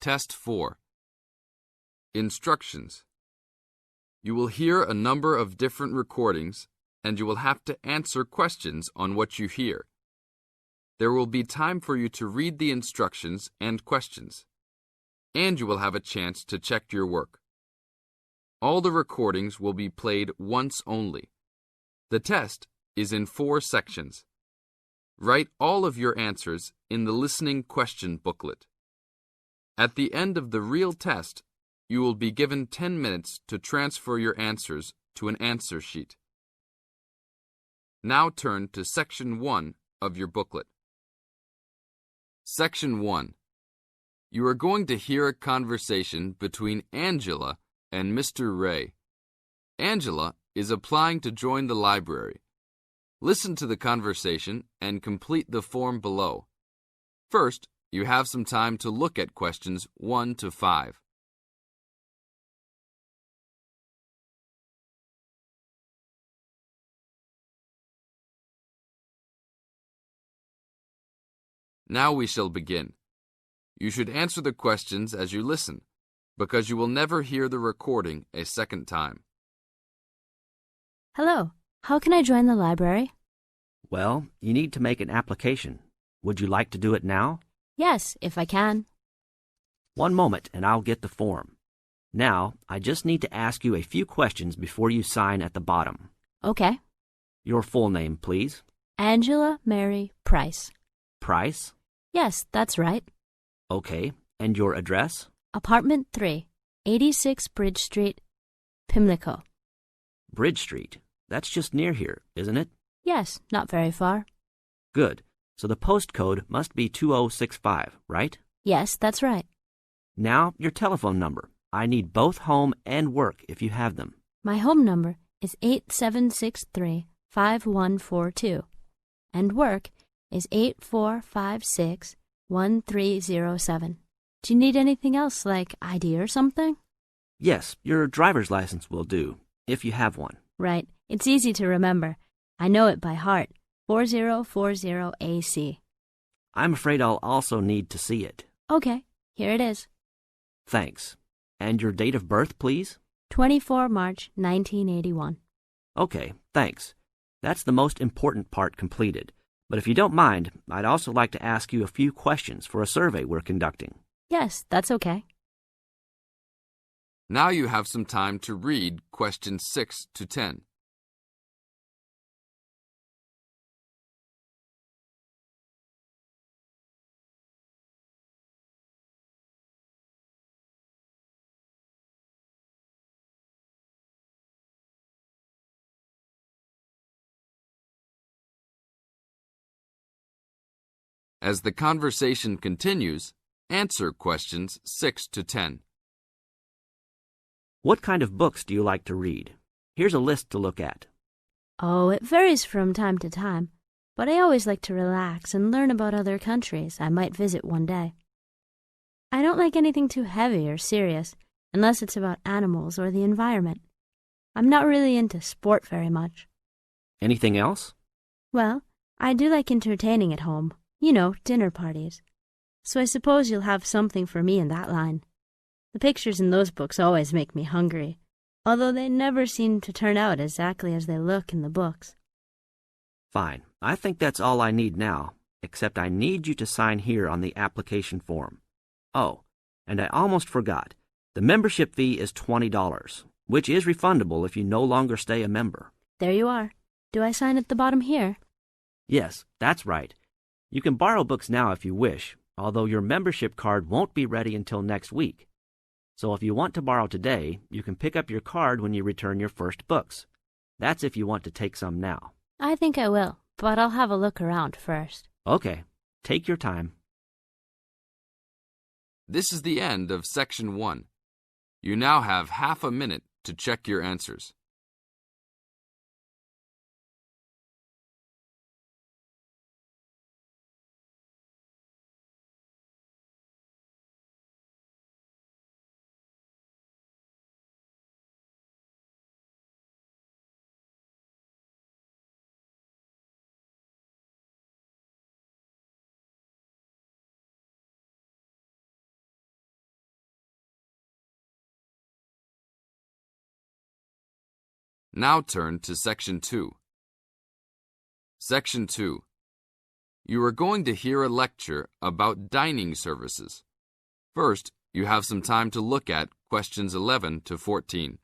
Test 4. Instructions. You will hear a number of different recordings, and you will have to answer questions on what you hear. There will be time for you to read the instructions and questions, and you will have a chance to check your work. All the recordings will be played once only. The test is in 4 sections. Write all of your answers in the listening question booklet. At the end of the real test, you will be given 10 minutes to transfer your answers to an answer sheet. Now turn to Section 1 of your booklet. Section 1. You are going to hear a conversation between Angela and Mr. Ray. Angela is applying to join the library. Listen to the conversation and complete the form below. First, you have some time to look at questions 1 to 5. Now we shall begin. You should answer the questions as you listen, because you will never hear the recording a second time. Hello, how can I join the library? Well, you need to make an application. Would you like to do it now? Yes, if I can. One moment and I'll get the form. Now, I just need to ask you a few questions before you sign at the bottom. Okay. Your full name, please. Angela Mary Price. Price? Yes, that's right. Okay. And your address? Apartment 3, 86 Bridge Street, Pimlico. Bridge Street. That's just near here, isn't it? Yes, not very far. Good. So the postcode must be 2065, right? Yes, that's right. Now, your telephone number. I need both home and work if you have them. My home number is 8763-5142, and work is 8456-1307. Do you need anything else, like ID or something? Yes, your driver's license will do, if you have one. Right. It's easy to remember. I know it by heart. 4040AC. I'm afraid I'll also need to see it. Okay, here it is. Thanks. And your date of birth, please? 24 March 1981. Okay, thanks. That's the most important part completed. But if you don't mind, I'd also like to ask you a few questions for a survey we're conducting. Yes, that's okay. Now you have some time to read questions 6 to 10. As the conversation continues, answer questions 6 to 10. What kind of books do you like to read? Here's a list to look at. Oh, it varies from time to time, but I always like to relax and learn about other countries I might visit one day. I don't like anything too heavy or serious, unless it's about animals or the environment. I'm not really into sport very much. Anything else? Well, I do like entertaining at home. You know, dinner parties. So I suppose you'll have something for me in that line. The pictures in those books always make me hungry, although they never seem to turn out exactly as they look in the books. Fine. I think that's all I need now, except I need you to sign here on the application form. Oh, and I almost forgot. The membership fee is $20, which is refundable if you no longer stay a member. There you are. Do I sign at the bottom here? Yes, that's right. You can borrow books now if you wish, although your membership card won't be ready until next week. So if you want to borrow today, you can pick up your card when you return your first books. That's if you want to take some now. I think I will, but I'll have a look around first. Okay, take your time. This is the end of Section 1. You now have half a minute to check your answers. Now turn to Section 2. Section 2. You are going to hear a lecture about dining services. First, you have some time to look at questions 11 to 14.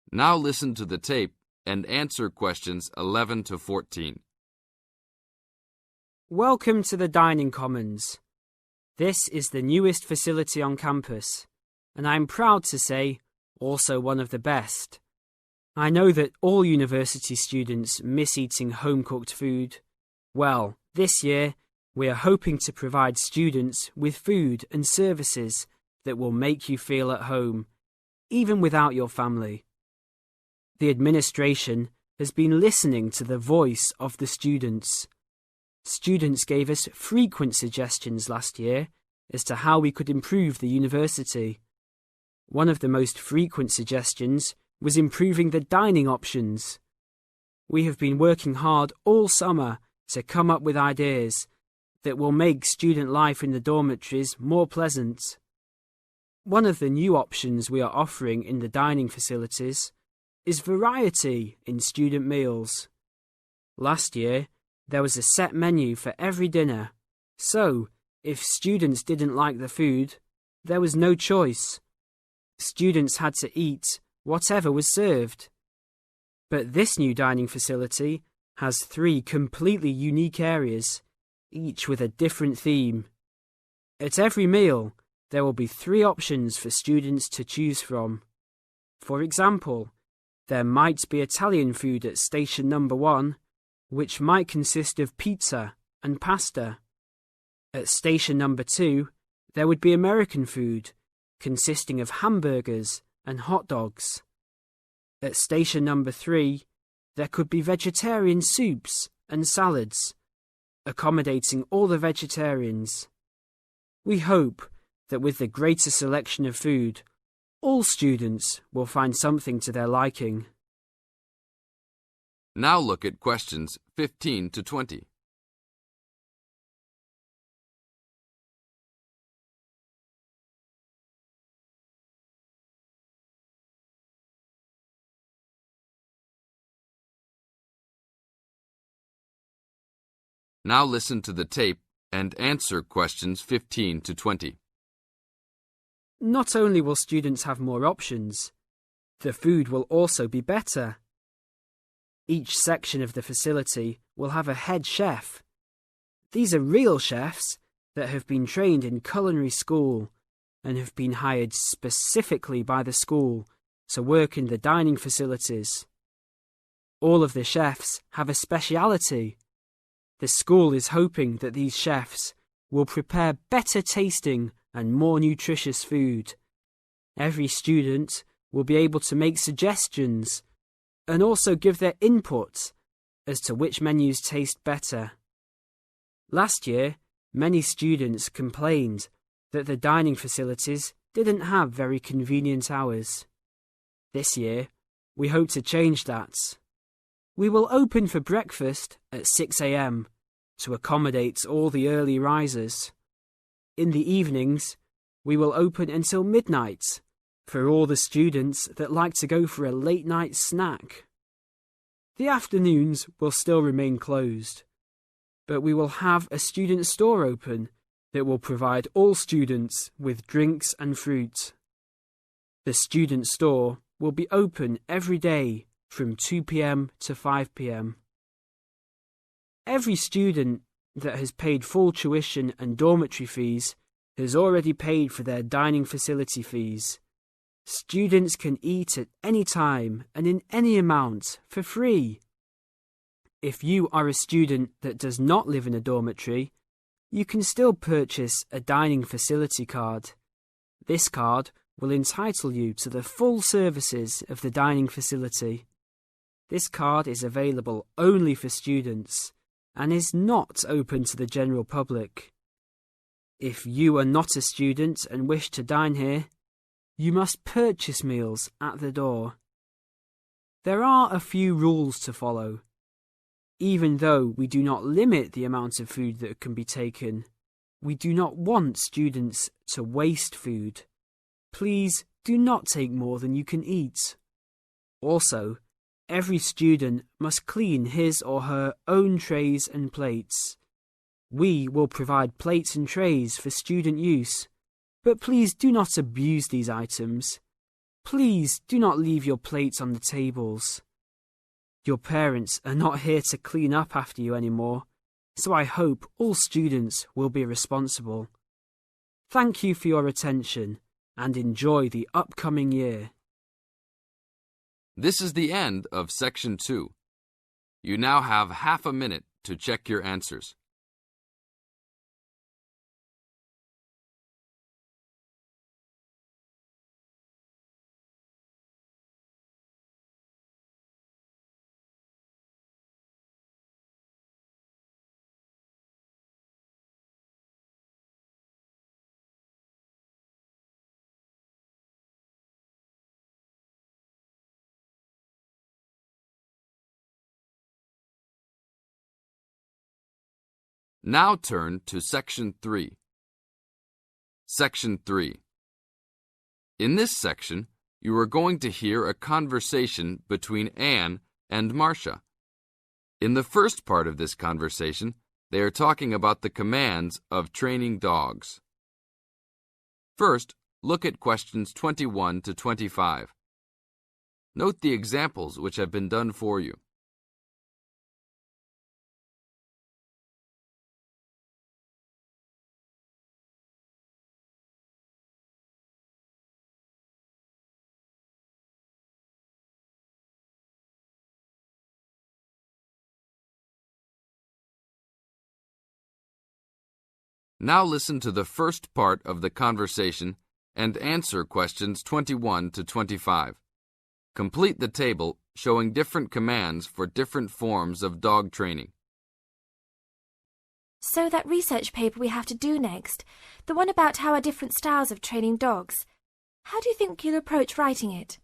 Now listen to the tape and answer questions 11 to 14. Welcome to the Dining Commons. This is the newest facility on campus, and I'm proud to say, also one of the best. I know that all university students miss eating home-cooked food. Well, this year, we are hoping to provide students with food and services that will make you feel at home, even without your family. The administration has been listening to the voice of the students. Students gave us frequent suggestions last year as to how we could improve the university. One of the most frequent suggestions was improving the dining options. We have been working hard all summer to come up with ideas that will make student life in the dormitories more pleasant. One of the new options we are offering in the dining facilities is variety in student meals. Last year, there was a set menu for every dinner, so if students didn't like the food, there was no choice. Students had to eat whatever was served. But this new dining facility has 3 completely unique areas, each with a different theme. At every meal, there will be 3 options for students to choose from. For example, there might be Italian food at station number 1, which might consist of pizza and pasta. At station number 2, there would be American food, consisting of hamburgers and hot dogs. At station number 3, there could be vegetarian soups and salads, accommodating all the vegetarians. We hope that with the greater selection of food, all students will find something to their liking. Now look at questions 15 to 20. Now listen to the tape and answer questions 15 to 20. Not only will students have more options, the food will also be better. Each section of the facility will have a head chef. These are real chefs that have been trained in culinary school and have been hired specifically by the school to work in the dining facilities. All of the chefs have a speciality. The school is hoping that these chefs will prepare better tasting and more nutritious food. Every student will be able to make suggestions and also give their input as to which menus taste better. Last year, many students complained that the dining facilities didn't have very convenient hours. This year, we hope to change that. We will open for breakfast at 6 a.m. to accommodate all the early risers. In the evenings, we will open until midnight for all the students that like to go for a late-night snack. The afternoons will still remain closed, but we will have a student store open that will provide all students with drinks and fruit. The student store will be open every day from 2 p.m. to 5 p.m. Every student that has paid full tuition and dormitory fees has already paid for their dining facility fees. Students can eat at any time and in any amount for free. If you are a student that does not live in a dormitory, you can still purchase a dining facility card. This card will entitle you to the full services of the dining facility. This card is available only for students and is not open to the general public. If you are not a student and wish to dine here, you must purchase meals at the door. There are a few rules to follow. Even though we do not limit the amount of food that can be taken, we do not want students to waste food. Please do not take more than you can eat. Also, every student must clean his or her own trays and plates. We will provide plates and trays for student use, but please do not abuse these items. Please do not leave your plates on the tables. Your parents are not here to clean up after you anymore, so I hope all students will be responsible. Thank you for your attention and enjoy the upcoming year. This is the end of Section 2. You now have half a minute to check your answers. Now turn to Section 3. Section 3. In this section, you are going to hear a conversation between Anne and Marcia. In the first part of this conversation, they are talking about the commands of training dogs. First, look at questions 21 to 25. Note the examples which have been done for you. Now listen to the first part of the conversation and answer questions 21 to 25. Complete the table showing different commands for different forms of dog training. So that research paper we have to do next, the one about how are different styles of training dogs, how do you think you'll approach writing it?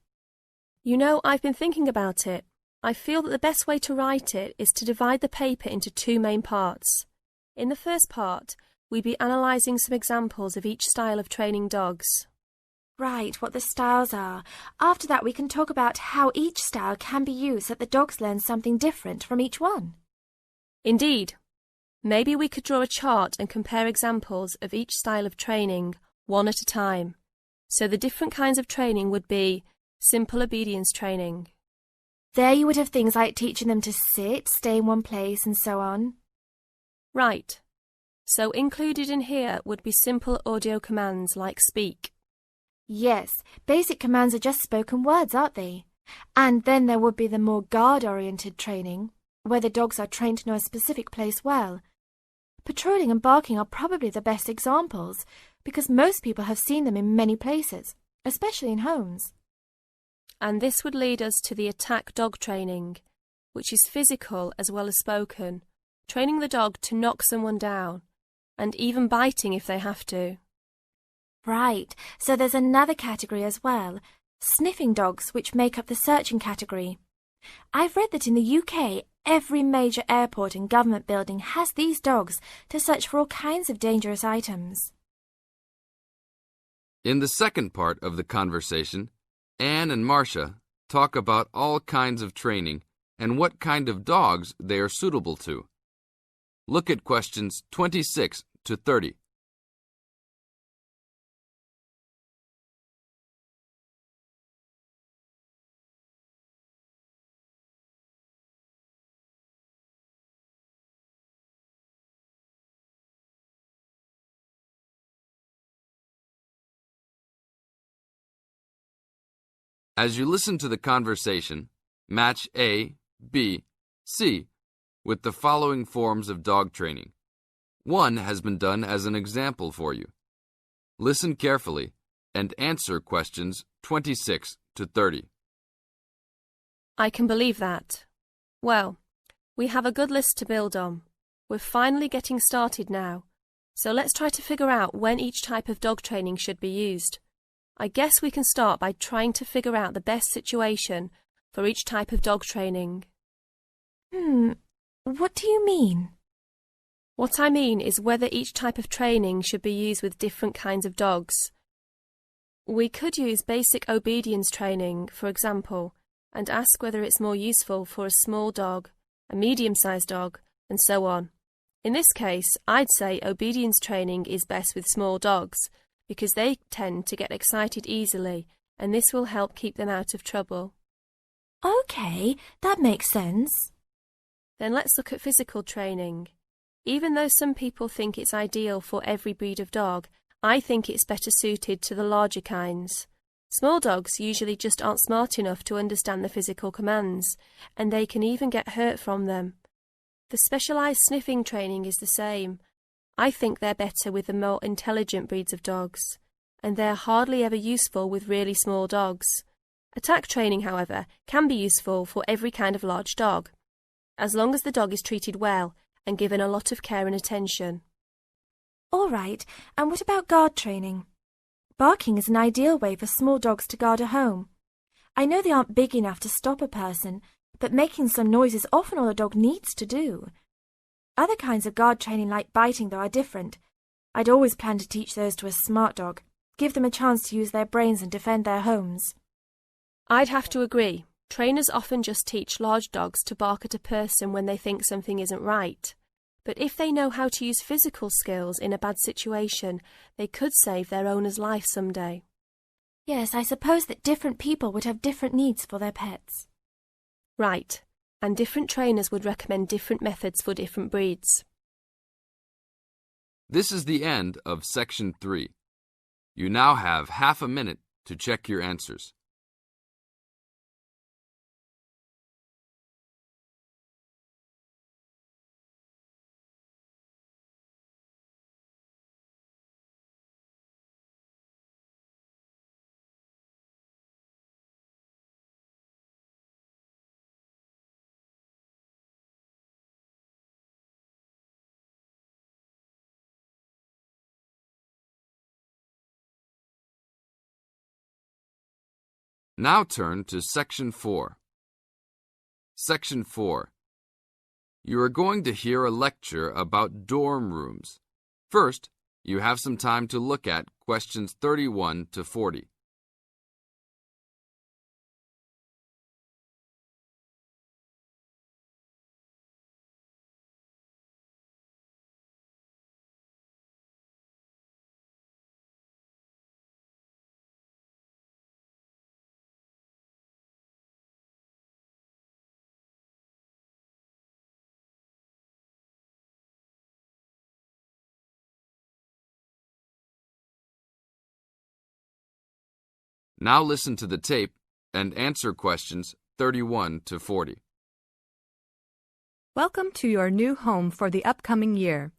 You know, I've been thinking about it. I feel that the best way to write it is to divide the paper into two main parts. In the first part, we'd be analysing some examples of each style of training dogs. Right, what the styles are. After that we can talk about how each style can be used so that the dogs learn something different from each one. Indeed. Maybe we could draw a chart and compare examples of each style of training, one at a time. So the different kinds of training would be simple obedience training. There you would have things like teaching them to sit, stay in one place and so on. Right. So included in here would be simple audio commands like speak. Yes, basic commands are just spoken words, aren't they? And then there would be the more guard-oriented training, where the dogs are trained to know a specific place well. Patrolling and barking are probably the best examples, because most people have seen them in many places, especially in homes. And this would lead us to the attack dog training, which is physical as well as spoken, training the dog to knock someone down, and even biting if they have to. Right, so there's another category as well, sniffing dogs, which make up the searching category. I've read that in the UK, every major airport and government building has these dogs to search for all kinds of dangerous items. In the second part of the conversation, Anne and Marcia talk about all kinds of training and what kind of dogs they are suitable to. Look at questions 26 to 30. As you listen to the conversation, match A, B, C with the following forms of dog training. One has been done as an example for you. Listen carefully and answer questions 26 to 30. I can believe that. Well, we have a good list to build on. We're finally getting started now, so let's try to figure out when each type of dog training should be used. I guess we can start by trying to figure out the best situation for each type of dog training. What do you mean? What I mean is whether each type of training should be used with different kinds of dogs. We could use basic obedience training, for example, and ask whether it's more useful for a small dog, a medium-sized dog, and so on. In this case, I'd say obedience training is best with small dogs, because they tend to get excited easily, and this will help keep them out of trouble. Okay, that makes sense. Then let's look at physical training. Even though some people think it's ideal for every breed of dog, I think it's better suited to the larger kinds. Small dogs usually just aren't smart enough to understand the physical commands, and they can even get hurt from them. The specialised sniffing training is the same. I think they're better with the more intelligent breeds of dogs, and they're hardly ever useful with really small dogs. Attack training, however, can be useful for every kind of large dog, as long as the dog is treated well and given a lot of care and attention. All right, and what about guard training? Barking is an ideal way for small dogs to guard a home. I know they aren't big enough to stop a person, but making some noise is often all a dog needs to do. Other kinds of guard training like biting, though, are different. I'd always plan to teach those to a smart dog, give them a chance to use their brains and defend their homes. I'd have to agree. Trainers often just teach large dogs to bark at a person when they think something isn't right. But if they know how to use physical skills in a bad situation, they could save their owner's life someday. Yes, I suppose that different people would have different needs for their pets. Right, and different trainers would recommend different methods for different breeds. This is the end of Section 3. You now have half a minute to check your answers. Now turn to Section 4. Section 4. You are going to hear a lecture about dorm rooms. First, you have some time to look at questions 31 to 40. Now listen to the tape and answer questions 31 to 40. Welcome to your new home for the upcoming year.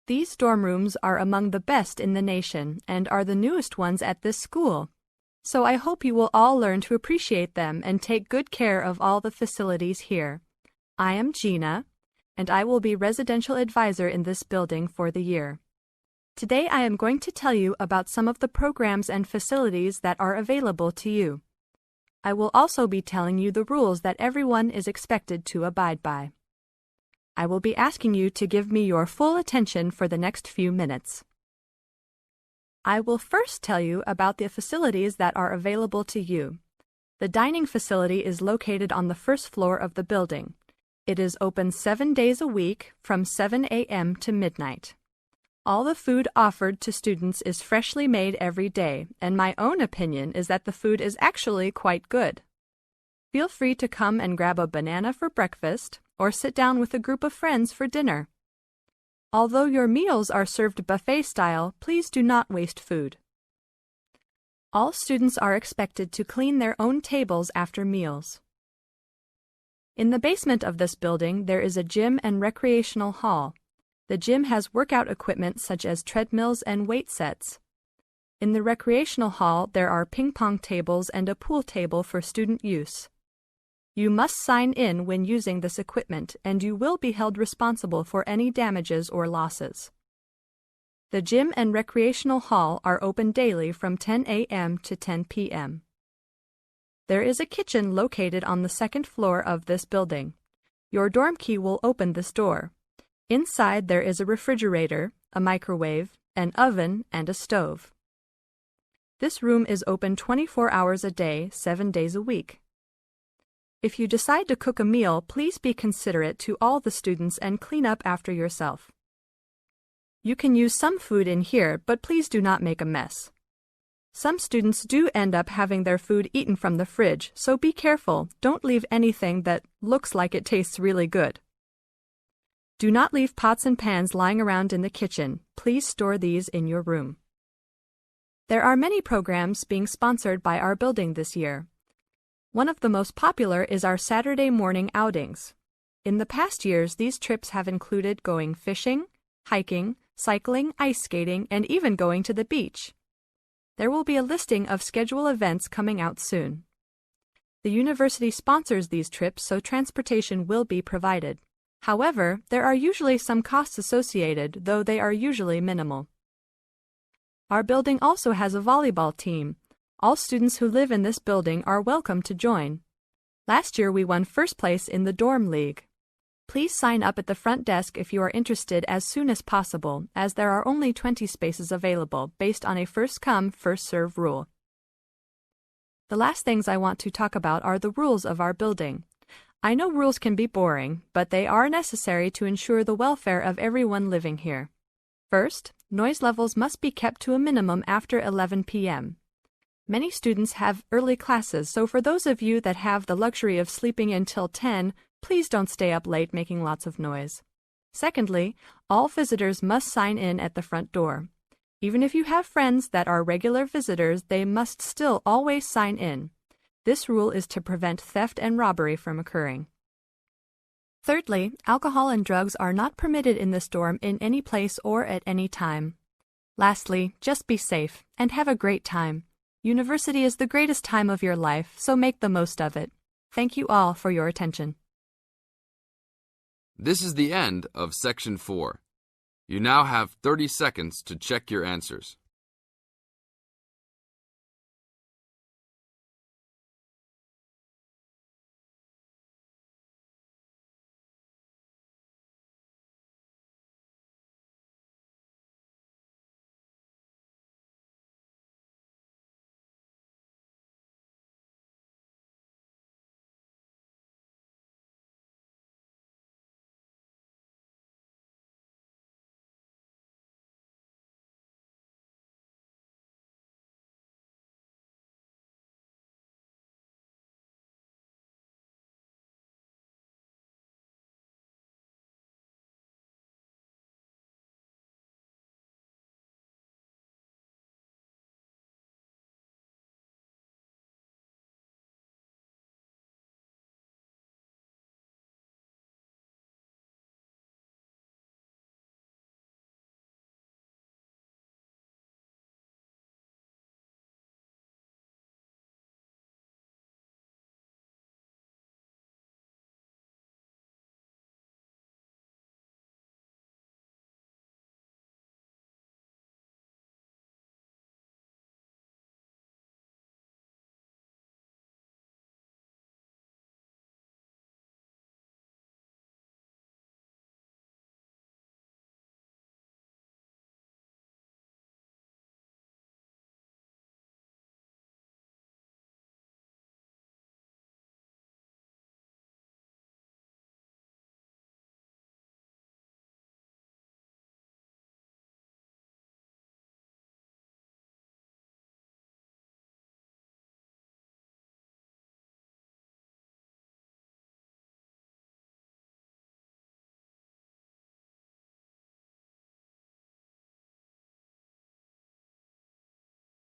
These dorm rooms are among the best in the nation and are the newest ones at this school. So I hope you will all learn to appreciate them and take good care of all the facilities here. I am Gina, and I will be residential advisor in this building for the year. Today I am going to tell you about some of the programs and facilities that are available to you. I will also be telling you the rules that everyone is expected to abide by. I will be asking you to give me your full attention for the next few minutes. I will first tell you about the facilities that are available to you. The dining facility is located on the first floor of the building. It is open 7 days a week from 7 a.m. to midnight. All the food offered to students is freshly made every day, and my own opinion is that the food is actually quite good. Feel free to come and grab a banana for breakfast or sit down with a group of friends for dinner. Although your meals are served buffet style, please do not waste food. All students are expected to clean their own tables after meals. In the basement of this building, there is a gym and recreational hall. The gym has workout equipment such as treadmills and weight sets. In the recreational hall, there are ping-pong tables and a pool table for student use. You must sign in when using this equipment, and you will be held responsible for any damages or losses. The gym and recreational hall are open daily from 10 a.m. to 10 p.m. There is a kitchen located on the second floor of this building. Your dorm key will open this door. Inside there is a refrigerator, a microwave, an oven, and a stove. This room is open 24 hours a day, 7 days a week. If you decide to cook a meal, please be considerate to all the students and clean up after yourself. You can use some food in here, but please do not make a mess. Some students do end up having their food eaten from the fridge, so be careful. Don't leave anything that looks like it tastes really good. Do not leave pots and pans lying around in the kitchen. Please store these in your room. There are many programs being sponsored by our building this year. One of the most popular is our Saturday morning outings. In the past years, these trips have included going fishing, hiking, cycling, ice skating, and even going to the beach. There will be a listing of scheduled events coming out soon. The university sponsors these trips, so transportation will be provided. However, there are usually some costs associated, though they are usually minimal. Our building also has a volleyball team. All students who live in this building are welcome to join. Last year we won first place in the dorm league. Please sign up at the front desk if you are interested as soon as possible, as there are only 20 spaces available based on a first-come, first-served rule. The last things I want to talk about are the rules of our building. I know rules can be boring, but they are necessary to ensure the welfare of everyone living here. First, noise levels must be kept to a minimum after 11 p.m. Many students have early classes, so for those of you that have the luxury of sleeping until 10, please don't stay up late making lots of noise. Secondly, all visitors must sign in at the front door. Even if you have friends that are regular visitors, they must still always sign in. This rule is to prevent theft and robbery from occurring. Thirdly, alcohol and drugs are not permitted in this dorm in any place or at any time. Lastly, just be safe and have a great time. University is the greatest time of your life, so make the most of it. Thank you all for your attention. This is the end of Section 4. You now have 30 seconds to check your answers.